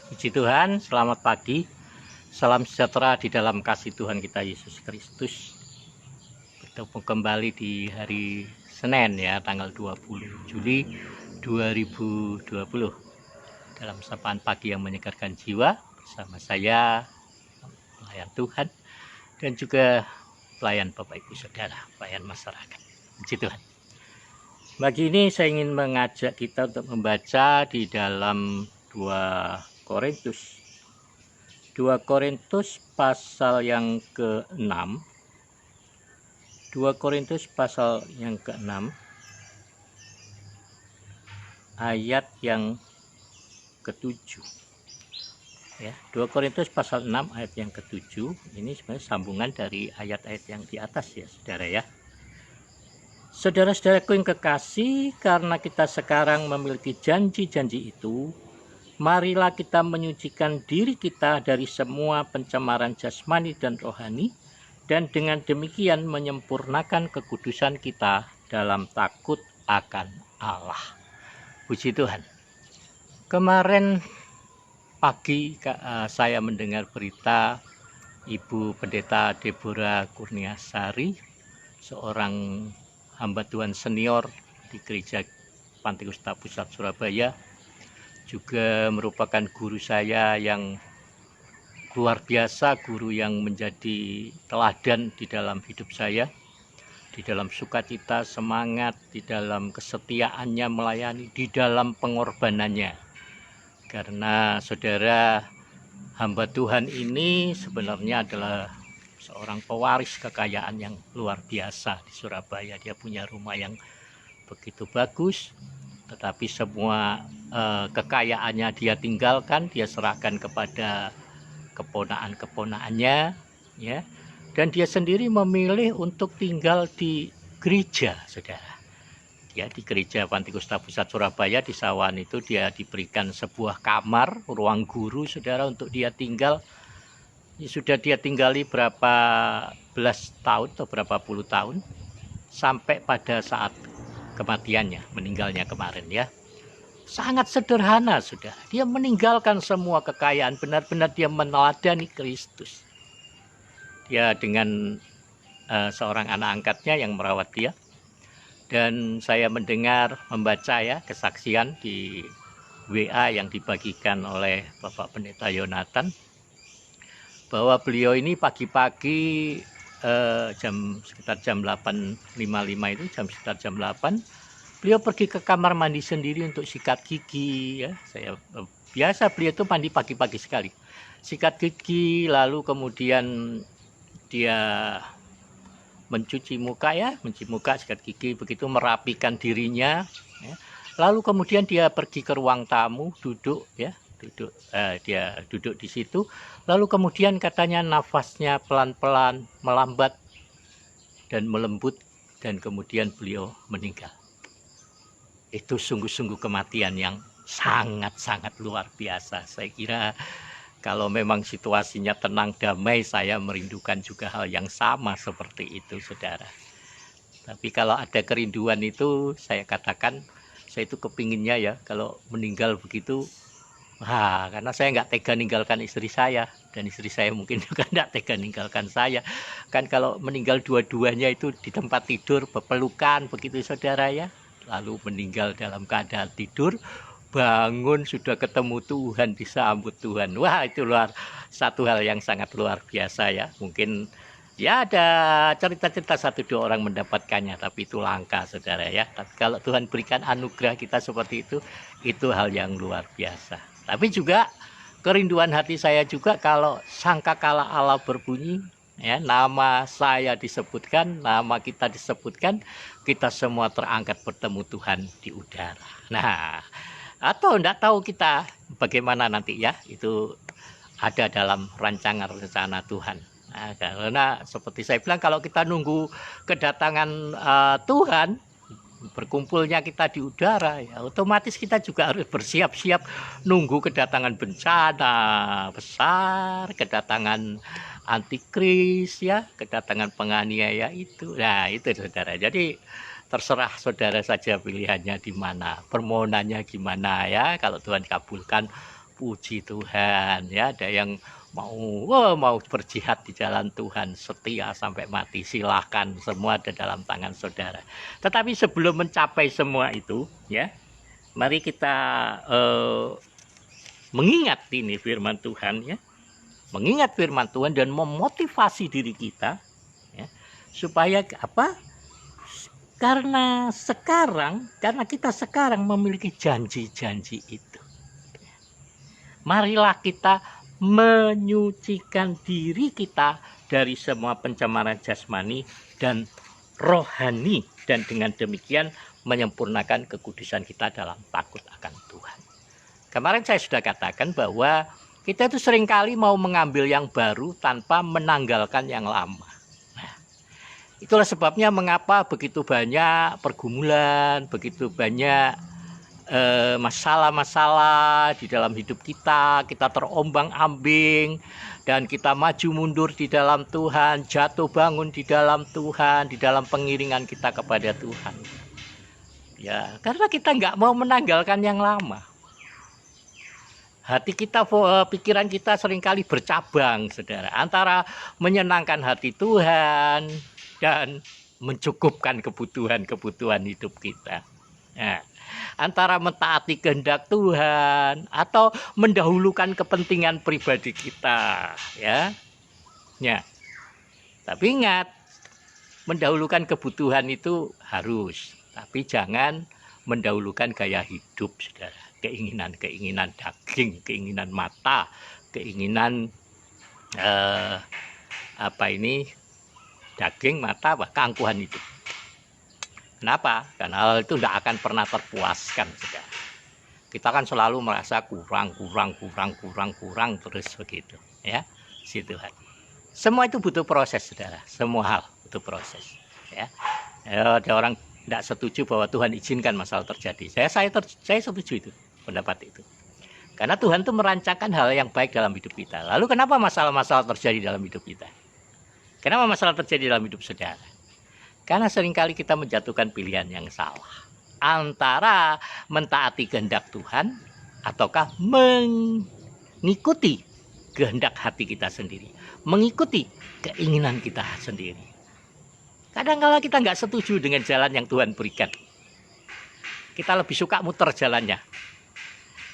Puji Tuhan, selamat pagi. Salam sejahtera di dalam kasih Tuhan kita Yesus Kristus. Bertemu kembali di hari Senin ya, tanggal 20 Juli 2020. Dalam sapaan pagi yang menyegarkan jiwa bersama saya, pelayan Tuhan, dan juga pelayan Bapak Ibu Saudara, pelayan masyarakat. Puji Tuhan. Pagi ini saya ingin mengajak kita untuk membaca di dalam 2 Korintus pasal yang ke-6. 2 Korintus pasal yang ke-6 ayat yang ke-7. Ya, 2 Korintus pasal 6 ayat yang ke-7. Ini sebenarnya sambungan dari ayat-ayat yang di atas ya, Saudara ya. Saudara-saudaraku yang kekasih, karena kita sekarang memiliki janji-janji itu, marilah kita menyucikan diri kita dari semua pencemaran jasmani dan rohani, dan dengan demikian menyempurnakan kekudusan kita dalam takut akan Allah. Puji Tuhan. Kemarin pagi saya mendengar berita Ibu Pendeta Deborah Kurniasari, seorang hamba Tuhan senior di Gereja Pantikusta Pusat Surabaya, juga merupakan guru saya yang luar biasa, guru yang menjadi teladan di dalam hidup saya, di dalam sukacita, semangat, di dalam kesetiaannya melayani, di dalam pengorbanannya. Karena saudara, hamba Tuhan ini sebenarnya adalah seorang pewaris kekayaan yang luar biasa di Surabaya. Dia punya rumah yang begitu bagus, tetapi semua kekayaannya dia tinggalkan, dia serahkan kepada keponakan-keponakannya, ya. Dan dia sendiri memilih untuk tinggal di gereja, saudara. Ya, di Gereja Pantikusta Pusat Surabaya di Sawan itu dia diberikan sebuah kamar, ruang guru, saudara, untuk dia tinggal. Sudah dia tinggali berapa belas tahun atau berapa puluh tahun sampai pada saat kematiannya, meninggalnya kemarin ya. Sangat sederhana, saudara. Dia meninggalkan semua kekayaan, benar-benar dia meneladani Kristus. Dia dengan seorang anak angkatnya yang merawat dia. Dan saya mendengar, membaca ya kesaksian di WA yang dibagikan oleh Bapak Pendeta Yonatan, bahwa beliau ini pagi-pagi sekitar jam 8.55 itu, sekitar jam 8, beliau pergi ke kamar mandi sendiri untuk sikat gigi ya. Saya biasa beliau itu mandi pagi-pagi sekali. Sikat gigi, lalu kemudian dia mencuci muka ya, sikat gigi, begitu merapikan dirinya ya. Lalu kemudian dia pergi ke ruang tamu, duduk ya. Dia duduk di situ, lalu kemudian katanya nafasnya pelan-pelan melambat dan melembut, dan kemudian beliau meninggal. Itu sungguh-sungguh kematian yang sangat-sangat luar biasa. Saya kira kalau memang situasinya tenang, damai, saya merindukan juga hal yang sama seperti itu, saudara. Tapi kalau ada kerinduan itu, saya katakan, saya itu kepinginnya ya, kalau meninggal begitu, karena saya nggak tega ninggalkan istri saya, dan istri saya mungkin juga nggak tega ninggalkan saya. Kan kalau meninggal dua-duanya itu di tempat tidur, berpelukan begitu, saudara ya. Lalu meninggal dalam keadaan tidur, bangun sudah ketemu Tuhan, disambut Tuhan. Wah, itu satu hal yang sangat luar biasa ya. Mungkin ya ada cerita-cerita 1-2 orang mendapatkannya, tapi itu langka, saudara ya. Tapi kalau Tuhan berikan anugerah kita seperti itu hal yang luar biasa. Tapi juga kerinduan hati saya juga kalau sangkakala Allah berbunyi, ya, nama saya disebutkan, nama kita disebutkan, kita semua terangkat bertemu Tuhan di udara. Nah, atau enggak tahu kita bagaimana nanti ya, itu ada dalam rancangan rencana Tuhan. Nah, karena seperti saya bilang, kalau kita nunggu kedatangan Tuhan, berkumpulnya kita di udara ya, otomatis kita juga harus bersiap-siap nunggu kedatangan bencana besar, kedatangan antikris ya, kedatangan penganiaya itu. Nah, itu saudara. Jadi terserah saudara saja pilihannya di mana, permohonannya gimana ya. Kalau Tuhan kabulkan, puji Tuhan ya, ada yang mau berjihad di jalan Tuhan, setia sampai mati, silakan, semua ada dalam tangan saudara. Tetapi sebelum mencapai semua itu ya, mari kita mengingat ini firman Tuhan ya, mengingat firman Tuhan dan memotivasi diri kita ya, supaya apa? Karena kita sekarang memiliki janji-janji itu. Marilah kita menyucikan diri kita dari semua pencemaran jasmani dan rohani, dan dengan demikian menyempurnakan kekudusan kita dalam takut akan Tuhan. Kemarin saya sudah katakan bahwa kita itu seringkali mau mengambil yang baru tanpa menanggalkan yang lama. Itulah sebabnya mengapa begitu banyak pergumulan, begitu banyak masalah-masalah di dalam hidup kita terombang-ambing, dan kita maju mundur di dalam Tuhan, jatuh bangun di dalam Tuhan, di dalam pengiringan kita kepada Tuhan. Ya, karena kita nggak mau menanggalkan yang lama. Hati kita, pikiran kita seringkali bercabang, saudara, antara menyenangkan hati Tuhan dan mencukupkan kebutuhan hidup kita. Nah, antara mentaati kehendak Tuhan atau mendahulukan kepentingan pribadi kita, ya. Ya. Tapi ingat, mendahulukan kebutuhan itu harus, tapi jangan mendahulukan gaya hidup, saudara. Keinginan daging, keinginan mata, keinginan daging, mata, keangkuhan itu. Kenapa? Karena hal itu tidak akan pernah terpuaskan, saudara. Kita kan selalu merasa kurang terus begitu, ya, si Tuhan. Semua itu butuh proses, saudara. Semua hal butuh proses, ya. Ada orang tidak setuju bahwa Tuhan izinkan masalah terjadi. Saya setuju itu, pendapat itu. Karena Tuhan itu merancangkan hal yang baik dalam hidup kita. Lalu kenapa masalah-masalah terjadi dalam hidup kita? Kenapa masalah terjadi dalam hidup saudara? Karena seringkali kita menjatuhkan pilihan yang salah. Antara mentaati kehendak Tuhan ataukah mengikuti kehendak hati kita sendiri. Mengikuti keinginan kita sendiri. Kadang-kala kita nggak setuju dengan jalan yang Tuhan berikan. Kita lebih suka muter jalannya.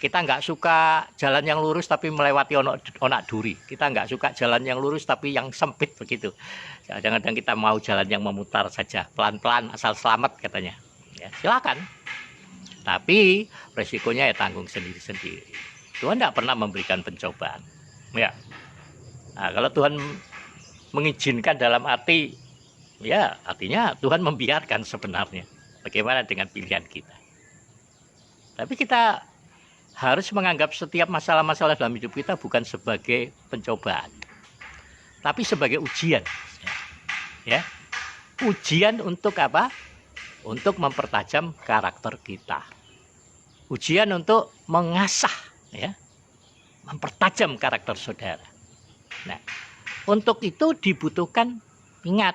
Kita nggak suka jalan yang lurus tapi melewati onak duri. Kita nggak suka jalan yang lurus tapi yang sempit begitu. Kadang-kadang kita mau jalan yang memutar saja, pelan-pelan asal selamat katanya. Ya, silakan. Tapi resikonya ya tanggung sendiri-sendiri. Tuhan tidak pernah memberikan pencobaan. Ya. Nah, kalau Tuhan mengizinkan dalam arti, ya artinya Tuhan membiarkan sebenarnya. Bagaimana dengan pilihan kita? Tapi kita harus menganggap setiap masalah-masalah dalam hidup kita bukan sebagai pencobaan, tapi sebagai ujian. Ya, ujian untuk apa? Untuk mempertajam karakter kita. Ujian untuk mengasah, ya, mempertajam karakter saudara. Nah, untuk itu dibutuhkan, ingat,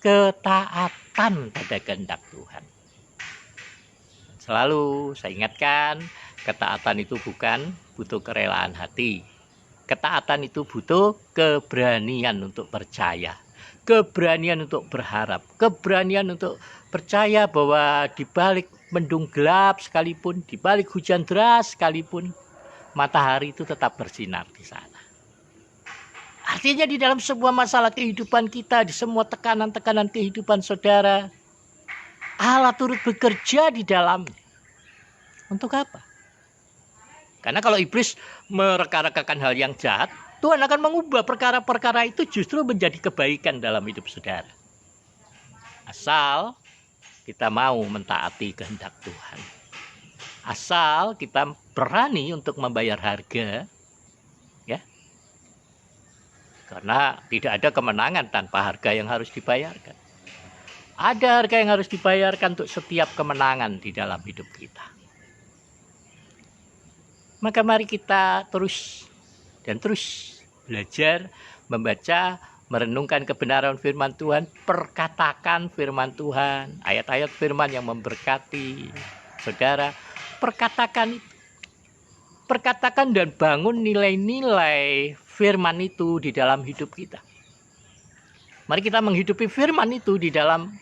ketaatan pada kehendak Tuhan. Selalu saya ingatkan, ketaatan itu bukan butuh kerelaan hati. Ketaatan itu butuh keberanian untuk percaya. Keberanian untuk berharap. Keberanian untuk percaya bahwa di balik mendung gelap sekalipun, di balik hujan deras sekalipun, matahari itu tetap bersinar di sana. Artinya di dalam sebuah masalah kehidupan kita, di semua tekanan-tekanan kehidupan saudara, Allah turut bekerja di dalamnya. Untuk apa? Karena kalau iblis mereka-rekakan hal yang jahat, Tuhan akan mengubah perkara-perkara itu justru menjadi kebaikan dalam hidup saudara. Asal kita mau mentaati kehendak Tuhan. Asal kita berani untuk membayar harga, ya. Karena tidak ada kemenangan tanpa harga yang harus dibayarkan. Ada harga yang harus dibayarkan untuk setiap kemenangan di dalam hidup kita. Maka mari kita terus belajar, membaca, merenungkan kebenaran firman Tuhan, perkatakan firman Tuhan, ayat-ayat firman yang memberkati saudara, perkatakan itu. perkatakan dan bangun nilai-nilai firman itu di dalam hidup kita. Mari kita menghidupi firman itu di dalam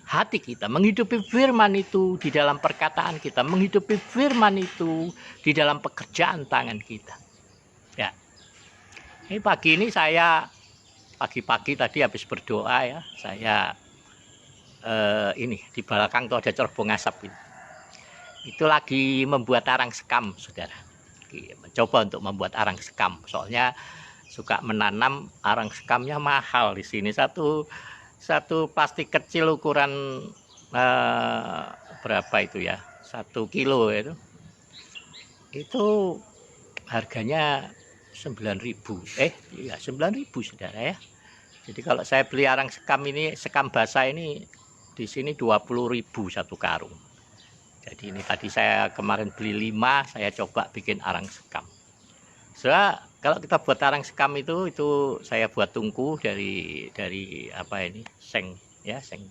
hati kita, menghidupi firman itu di dalam perkataan kita, menghidupi firman itu di dalam pekerjaan tangan kita. Ya. Ini pagi ini saya pagi-pagi tadi habis berdoa ya, saya ini di belakang tuh ada cerobong asap ini. Itu lagi membuat arang sekam, saudara. Mencoba untuk membuat arang sekam, soalnya suka menanam arang sekamnya mahal di sini. Satu plastik kecil ukuran berapa itu ya, 1 kilo itu harganya 9.000. Iya 9.000 saudara ya. Jadi kalau saya beli arang sekam ini, sekam basah ini di sini 20.000 satu karung. Jadi ini tadi saya kemarin beli 5, saya coba bikin arang sekam. Soalnya kalau kita buat arang sekam itu saya buat tungku dari apa ini, seng ya, seng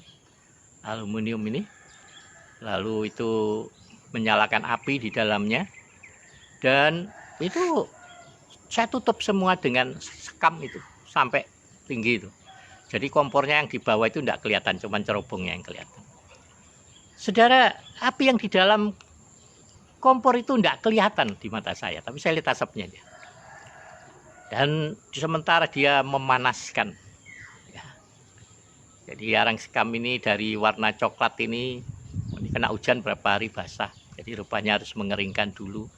aluminium ini. Lalu itu menyalakan api di dalamnya, dan itu saya tutup semua dengan sekam itu sampai tinggi itu. Jadi kompornya yang di bawah itu tidak kelihatan, cuman cerobongnya yang kelihatan. Saudara, api yang di dalam kompor itu tidak kelihatan di mata saya, tapi saya lihat asapnya dia. Dan sementara dia memanaskan ya. Jadi arang sekam ini dari warna coklat ini kena hujan berapa hari basah, jadi rupanya harus mengeringkan dulu.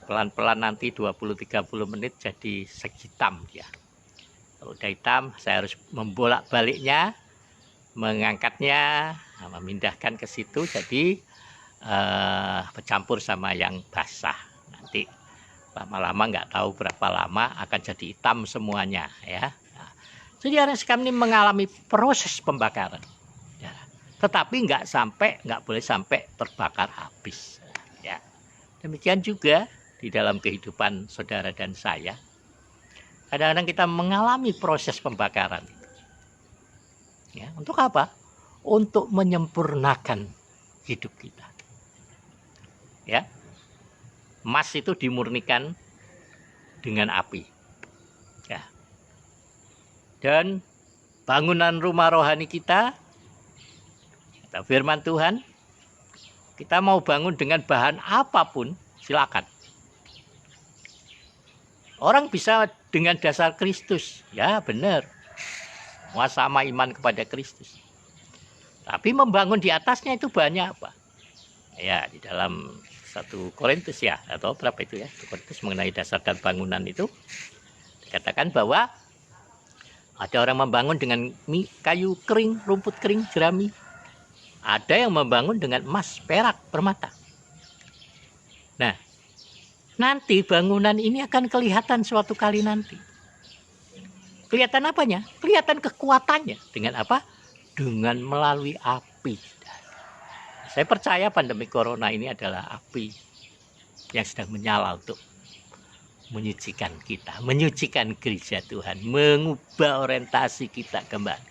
Pelan-pelan nanti 20-30 menit jadi sehitam dia. Kalau udah hitam, saya harus membolak-baliknya, mengangkatnya, memindahkan ke situ, jadi bercampur sama yang basah. Nanti lama-lama nggak tahu berapa lama akan jadi hitam semuanya ya. Nah, jadi arang sekam ini mengalami proses pembakaran, ya. Tetapi nggak boleh sampai terbakar habis. Ya. Demikian juga di dalam kehidupan saudara dan saya. Kadang-kadang kita mengalami proses pembakaran. Ya, untuk apa? Untuk menyempurnakan hidup kita. Ya. Emas itu dimurnikan dengan api. Ya. Dan bangunan rumah rohani kita, kata firman Tuhan, kita mau bangun dengan bahan apapun, silakan. Orang bisa dengan dasar Kristus, ya benar. Semua sama iman kepada Kristus. Tapi membangun di atasnya itu banyak apa? Ya, di dalam 1 Korintus ya, atau berapa itu ya, 1 Korintus mengenai dasar dan bangunan itu dikatakan bahwa ada orang membangun dengan kayu kering, rumput kering, jerami. Ada yang membangun dengan emas, perak, permata. Nah, nanti bangunan ini akan kelihatan suatu kali nanti. Kelihatan apanya? Kelihatan kekuatannya. Dengan apa? Dengan melalui api. Saya percaya pandemi corona ini adalah api yang sedang menyala untuk menyucikan kita, menyucikan gereja Tuhan, mengubah orientasi kita kembali.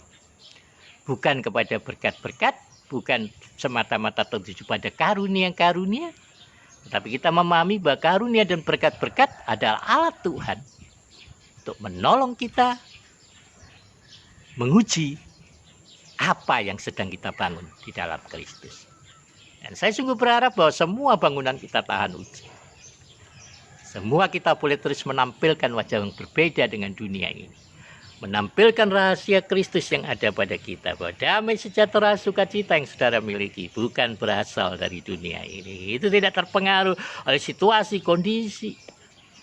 Bukan kepada berkat-berkat, bukan semata-mata tertuju pada karunia-karunia, tetapi kita memahami bahwa karunia dan berkat-berkat adalah alat Tuhan untuk menolong kita menguji apa yang sedang kita bangun di dalam Kristus. Dan saya sungguh berharap bahwa semua bangunan kita tahan uji. Semua kita boleh terus menampilkan wajah yang berbeda dengan dunia ini. Menampilkan rahasia Kristus yang ada pada kita. Bahwa damai, sejahtera, sukacita yang saudara miliki bukan berasal dari dunia ini. Itu tidak terpengaruh oleh situasi, kondisi.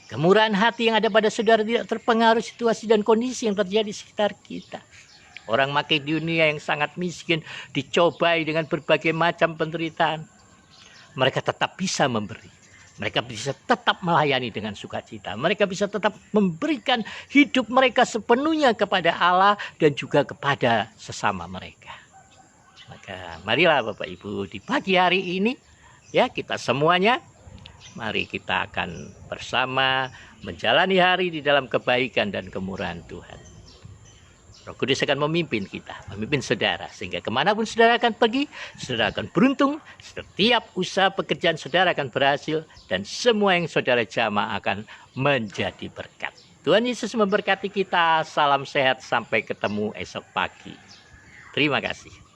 Kemurahan hati yang ada pada saudara tidak terpengaruh situasi dan kondisi yang terjadi di sekitar kita. Orang makin dunia yang sangat miskin dicobai dengan berbagai macam penderitaan. Mereka tetap bisa memberi. Mereka bisa tetap melayani dengan sukacita. Mereka bisa tetap memberikan hidup mereka sepenuhnya kepada Allah dan juga kepada sesama mereka. Maka marilah Bapak Ibu di pagi hari ini ya, kita semuanya mari kita akan bersama menjalani hari di dalam kebaikan dan kemurahan Tuhan. Roh Kudus akan memimpin kita, memimpin saudara. Sehingga kemanapun saudara akan pergi, saudara akan beruntung. Setiap usaha pekerjaan saudara akan berhasil. Dan semua yang saudara jamah akan menjadi berkat. Tuhan Yesus memberkati kita. Salam sehat, sampai ketemu esok pagi. Terima kasih.